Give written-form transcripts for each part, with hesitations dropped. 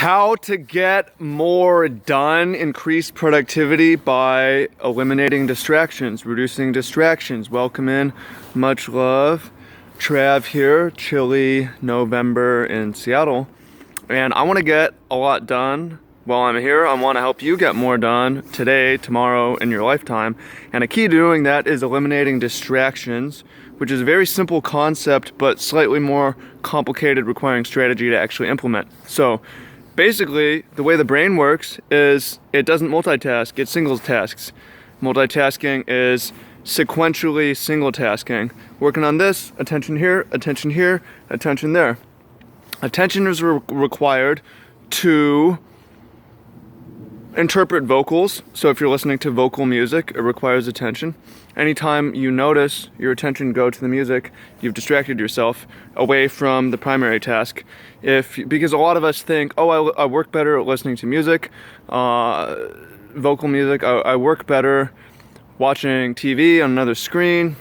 How to get more done, increase productivity by eliminating distractions, reducing distractions. Welcome in, much love. Trav here, chilly November in Seattle. And I want to get a lot done while I'm here. I want to help you get more done today, tomorrow, in your lifetime. And a key to doing that is eliminating distractions, which is a very simple concept, but slightly more complicated, requiring strategy to actually implement. So basically, the way the brain works is it doesn't multitask, it singles tasks. Multitasking is sequentially single tasking. Working on this, attention here, attention here, attention there. Attention is required to interpret vocals. So if you're listening to vocal music, it requires attention. Anytime you notice your attention go to the music, you've distracted yourself away from the primary task. Because a lot of us think, oh, I work better at listening to music, vocal music. I work better watching TV on another screen.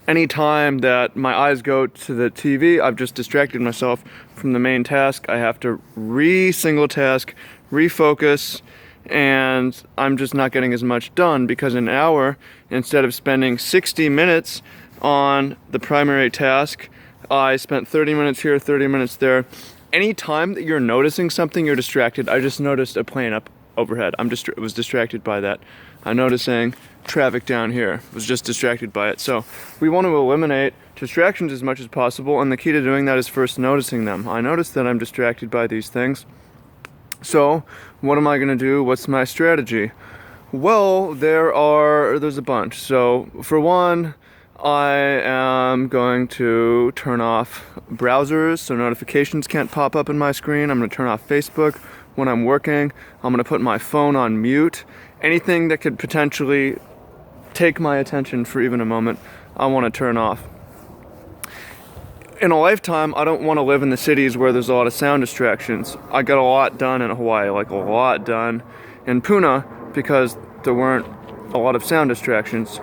Anytime that my eyes go to the TV, I've just distracted myself from the main task. I have to single task, refocus, and I'm just not getting as much done because in an hour, instead of spending 60 minutes on the primary task, I spent 30 minutes here, 30 minutes there. Anytime that you're noticing something, you're distracted. I just noticed a plane up overhead. Was distracted by that. I'm noticing traffic down here. Was just distracted by it. So we want to eliminate distractions as much as possible, and the key to doing that is first noticing them. I notice that I'm distracted by these things. So what am I going to do? What's my strategy? Well, there's a bunch. So for one, I am going to turn off browsers so notifications can't pop up in my screen. I'm going to turn off Facebook when I'm working. I'm going to put my phone on mute. Anything that could potentially take my attention for even a moment, I want to turn off. In a lifetime, I don't want to live in the cities where there's a lot of sound distractions. I got a lot done in Hawaii, like a lot done in Puna, because there weren't a lot of sound distractions.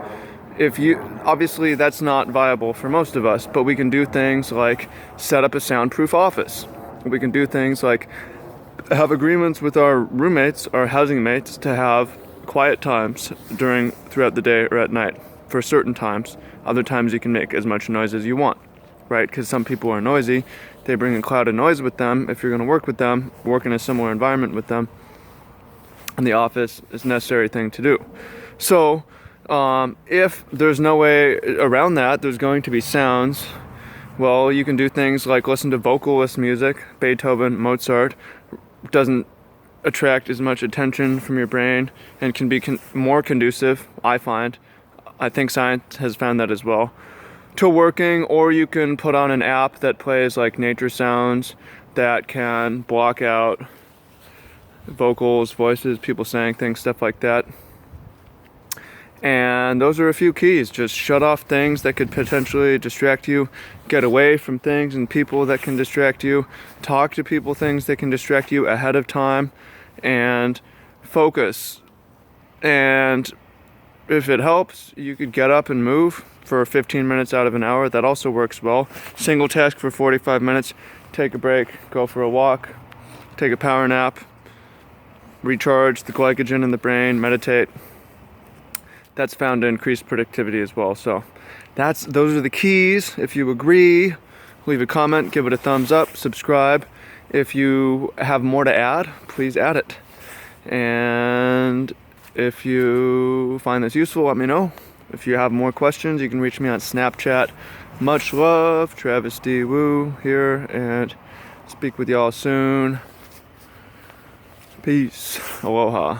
Obviously that's not viable for most of us, but we can do things like set up a soundproof office. We can do things like have agreements with our roommates, our housing mates, to have quiet times throughout the day or at night for certain times. Other times you can make as much noise as you want, right? Because some people are noisy. They bring a cloud of noise with them. If you're going to work with them, work in a similar environment with them, and the office is a necessary thing to do. So if there's no way around that, there's going to be sounds. Well, you can do things like listen to vocalist music. Beethoven, Mozart doesn't attract as much attention from your brain and can be more conducive, I find. I think science has found that as well, to working. Or you can put on an app that plays like nature sounds that can block out vocals, voices, people saying things, stuff like that. And those are a few keys. Just shut off things that could potentially distract you. Get away from things and people that can distract you. Talk to people, things that can distract you ahead of time. And focus. And if it helps, you could get up and move for 15 minutes out of an hour. That also works well. Single task for 45 minutes. Take a break. Go for a walk. Take a power nap. Recharge the glycogen in the brain. Meditate. That's found to increase productivity as well. So those are the keys. If you agree, leave a comment, give it a thumbs up, subscribe. If you have more to add, please add it. And if you find this useful, let me know. If you have more questions, you can reach me on Snapchat. Much love, Travis D. Woo here, and speak with y'all soon. Peace. Aloha.